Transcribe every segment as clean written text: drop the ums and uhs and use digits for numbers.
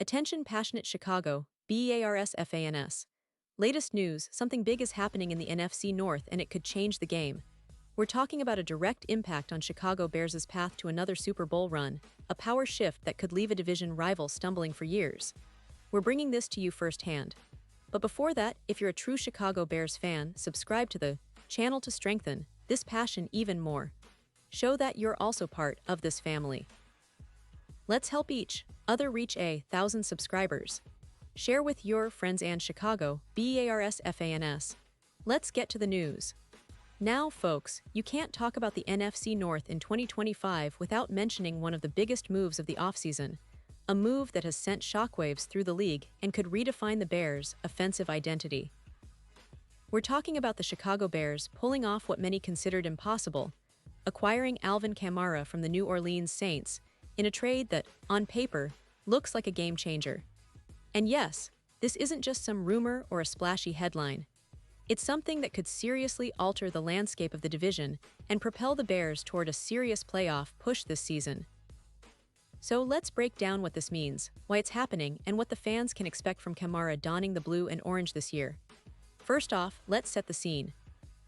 Attention passionate Chicago, Bears fans. Latest news, something big is happening in the NFC North and it could change the game. We're talking about a direct impact on Chicago Bears' path to another Super Bowl run, a power shift that could leave a division rival stumbling for years. We're bringing this to you firsthand. But before that, if you're a true Chicago Bears fan, subscribe to the channel to strengthen this passion even more. Show that you're also part of this family. Let's help each other reach 1,000 subscribers. Share with your friends and Chicago Bears fans. Let's get to the news. Now, folks, you can't talk about the NFC North in 2025 without mentioning one of the biggest moves of the offseason, a move that has sent shockwaves through the league and could redefine the Bears' offensive identity. We're talking about the Chicago Bears pulling off what many considered impossible, acquiring Alvin Kamara from the New Orleans Saints in a trade that, on paper, looks like a game changer. And yes, this isn't just some rumor or a splashy headline. It's something that could seriously alter the landscape of the division and propel the Bears toward a serious playoff push this season. So let's break down what this means, why it's happening, and what the fans can expect from Kamara donning the blue and orange this year. First off, let's set the scene.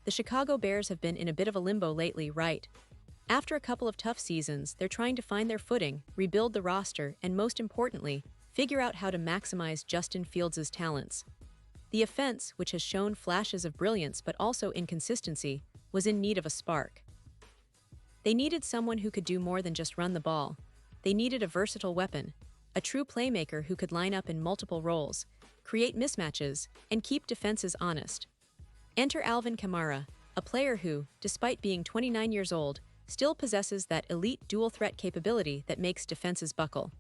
The Chicago Bears have been in a bit of a limbo lately, right? After a couple of tough seasons, they're trying to find their footing, rebuild the roster, and most importantly, figure out how to maximize Justin Fields' talents. The offense, which has shown flashes of brilliance but also inconsistency, was in need of a spark. They needed someone who could do more than just run the ball. They needed a versatile weapon, a true playmaker who could line up in multiple roles, create mismatches, and keep defenses honest. Enter Alvin Kamara, a player who, despite being 29 years old, still possesses that elite dual-threat capability that makes defenses buckle.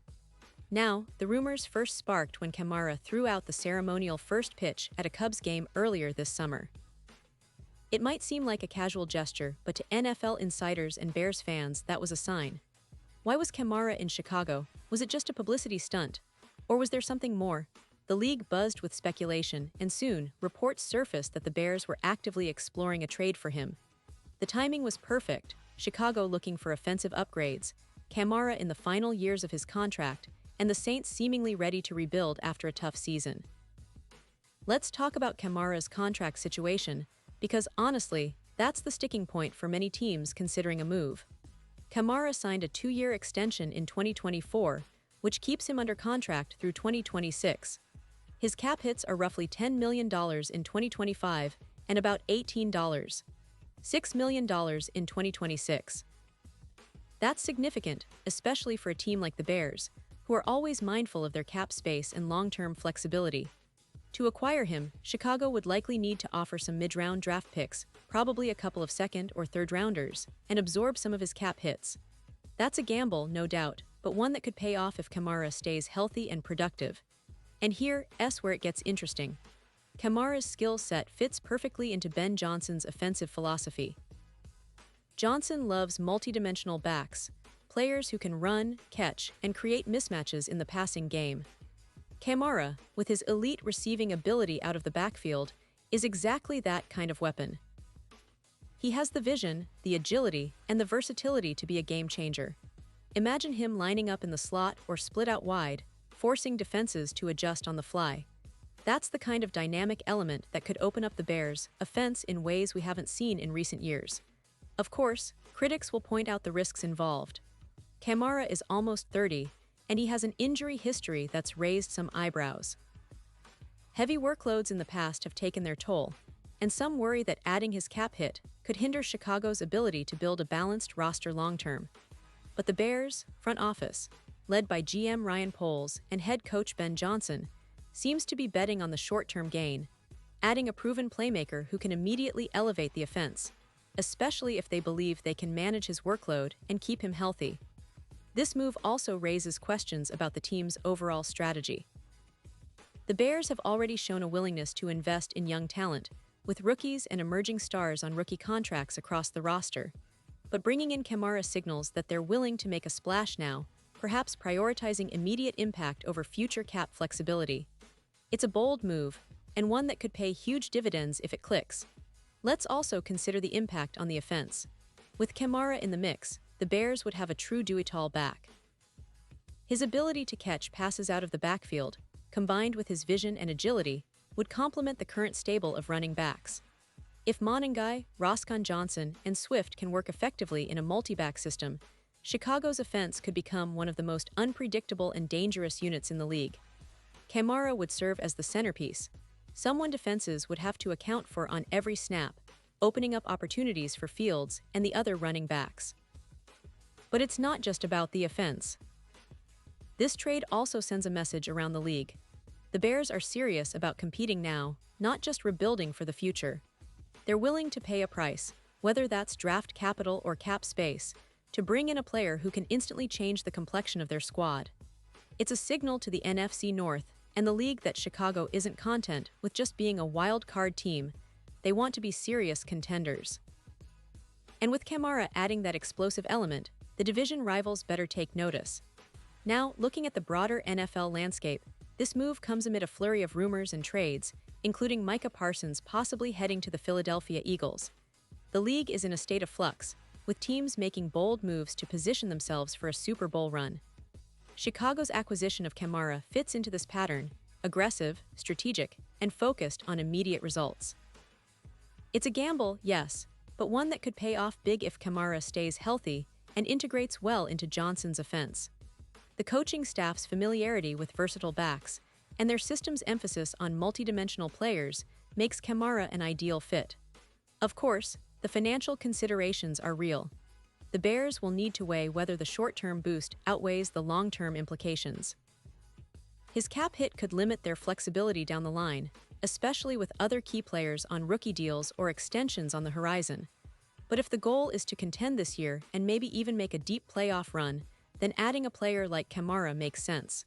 Now, the rumors first sparked when Kamara threw out the ceremonial first pitch at a Cubs game earlier this summer. It might seem like a casual gesture, but to NFL insiders and Bears fans, that was a sign. Why was Kamara in Chicago? Was it just a publicity stunt? Or was there something more? The league buzzed with speculation, and soon, reports surfaced that the Bears were actively exploring a trade for him. The timing was perfect, Chicago looking for offensive upgrades, Kamara in the final years of his contract, and the Saints seemingly ready to rebuild after a tough season. Let's talk about Kamara's contract situation, because honestly, that's the sticking point for many teams considering a move. Kamara signed a 2-year extension in 2024, which keeps him under contract through 2026. His cap hits are roughly $10 million in 2025 and about $6 million in 2026. That's significant, especially for a team like the Bears, who are always mindful of their cap space and long-term flexibility. To acquire him, Chicago would likely need to offer some mid-round draft picks, probably a couple of second- or third-rounders, and absorb some of his cap hits. That's a gamble, no doubt, but one that could pay off if Kamara stays healthy and productive. And here's where it gets interesting. Kamara's skill set fits perfectly into Ben Johnson's offensive philosophy. Johnson loves multidimensional backs, players who can run, catch, and create mismatches in the passing game. Kamara, with his elite receiving ability out of the backfield, is exactly that kind of weapon. He has the vision, the agility, and the versatility to be a game changer. Imagine him lining up in the slot or split out wide, forcing defenses to adjust on the fly. That's the kind of dynamic element that could open up the Bears' offense in ways we haven't seen in recent years. Of course, critics will point out the risks involved. Kamara is almost 30, and he has an injury history that's raised some eyebrows. Heavy workloads in the past have taken their toll, and some worry that adding his cap hit could hinder Chicago's ability to build a balanced roster long-term. But the Bears' front office, led by GM Ryan Poles and head coach Ben Johnson, seems to be betting on the short-term gain, adding a proven playmaker who can immediately elevate the offense, especially if they believe they can manage his workload and keep him healthy. This move also raises questions about the team's overall strategy. The Bears have already shown a willingness to invest in young talent, with rookies and emerging stars on rookie contracts across the roster. But bringing in Kamara signals that they're willing to make a splash now, perhaps prioritizing immediate impact over future cap flexibility. It's a bold move, and one that could pay huge dividends if it clicks. Let's also consider the impact on the offense. With Kamara in the mix, the Bears would have a true do-it-all back. His ability to catch passes out of the backfield, combined with his vision and agility, would complement the current stable of running backs. If Monangai, Roscoe Johnson, and Swift can work effectively in a multi-back system, Chicago's offense could become one of the most unpredictable and dangerous units in the league. Kamara would serve as the centerpiece, someone defenses would have to account for on every snap, opening up opportunities for Fields and the other running backs. But it's not just about the offense. This trade also sends a message around the league. The Bears are serious about competing now, not just rebuilding for the future. They're willing to pay a price, whether that's draft capital or cap space, to bring in a player who can instantly change the complexion of their squad. It's a signal to the NFC North and the league that Chicago isn't content with just being a wild card team. They want to be serious contenders. And with Kamara adding that explosive element, the division rivals better take notice. Now, looking at the broader NFL landscape, this move comes amid a flurry of rumors and trades, including Micah Parsons possibly heading to the Philadelphia Eagles. The league is in a state of flux, with teams making bold moves to position themselves for a Super Bowl run. Chicago's acquisition of Kamara fits into this pattern, aggressive, strategic, and focused on immediate results. It's a gamble, yes, but one that could pay off big if Kamara stays healthy and integrates well into Johnson's offense. The coaching staff's familiarity with versatile backs and their system's emphasis on multidimensional players makes Kamara an ideal fit. Of course, the financial considerations are real. The Bears will need to weigh whether the short-term boost outweighs the long-term implications. His cap hit could limit their flexibility down the line, especially with other key players on rookie deals or extensions on the horizon. But if the goal is to contend this year and maybe even make a deep playoff run, then adding a player like Kamara makes sense.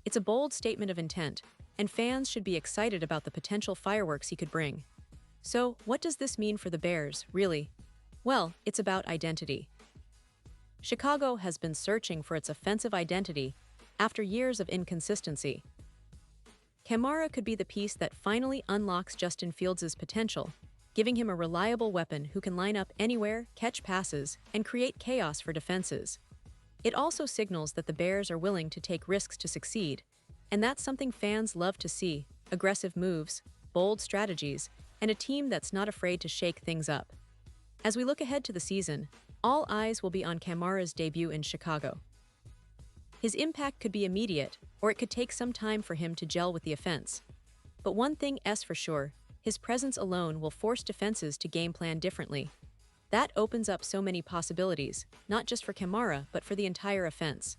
It's a bold statement of intent, and fans should be excited about the potential fireworks he could bring. So, what does this mean for the Bears, really? Well, it's about identity. Chicago has been searching for its offensive identity after years of inconsistency. Kamara could be the piece that finally unlocks Justin Fields' potential, giving him a reliable weapon who can line up anywhere, catch passes, and create chaos for defenses. It also signals that the Bears are willing to take risks to succeed, and that's something fans love to see: aggressive moves, bold strategies, and a team that's not afraid to shake things up. As we look ahead to the season, all eyes will be on Kamara's debut in Chicago. His impact could be immediate, or it could take some time for him to gel with the offense. But one thing is for sure, his presence alone will force defenses to game plan differently. That opens up so many possibilities, not just for Kamara, but for the entire offense.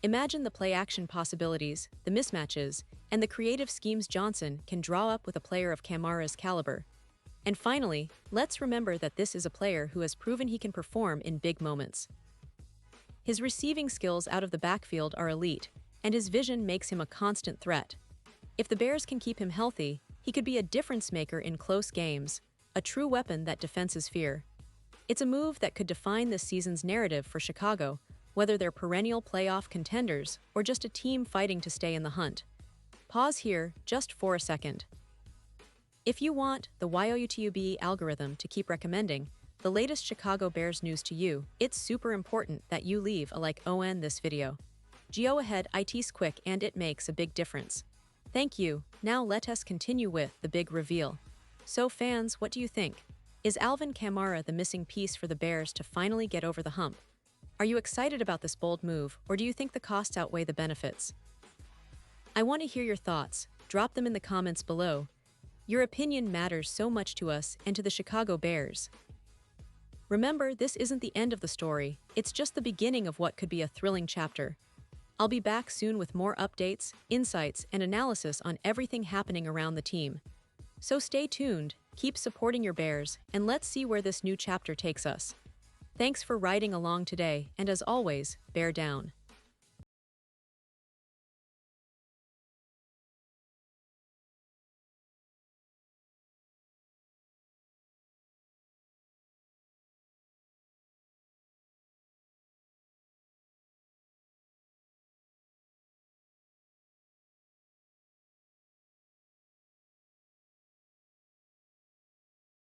Imagine the play-action possibilities, the mismatches, and the creative schemes Johnson can draw up with a player of Kamara's caliber. And finally, let's remember that this is a player who has proven he can perform in big moments. His receiving skills out of the backfield are elite, and his vision makes him a constant threat. If the Bears can keep him healthy, he could be a difference-maker in close games, a true weapon that defenses fear. It's a move that could define this season's narrative for Chicago, whether they're perennial playoff contenders or just a team fighting to stay in the hunt. Pause here just for a second. If you want the YouTube algorithm to keep recommending the latest Chicago Bears news to you, it's super important that you leave a like on this video. Go ahead, it's quick and it makes a big difference. Thank you. Now let us continue with the big reveal. So fans, what do you think? Is Alvin Kamara the missing piece for the Bears to finally get over the hump? Are you excited about this bold move, or do you think the costs outweigh the benefits? I want to hear your thoughts. Drop them in the comments below. Your opinion matters so much to us and to the Chicago Bears. Remember, this isn't the end of the story, it's just the beginning of what could be a thrilling chapter. I'll be back soon with more updates, insights, and analysis on everything happening around the team. So stay tuned, keep supporting your Bears, and let's see where this new chapter takes us. Thanks for riding along today, and as always, bear down.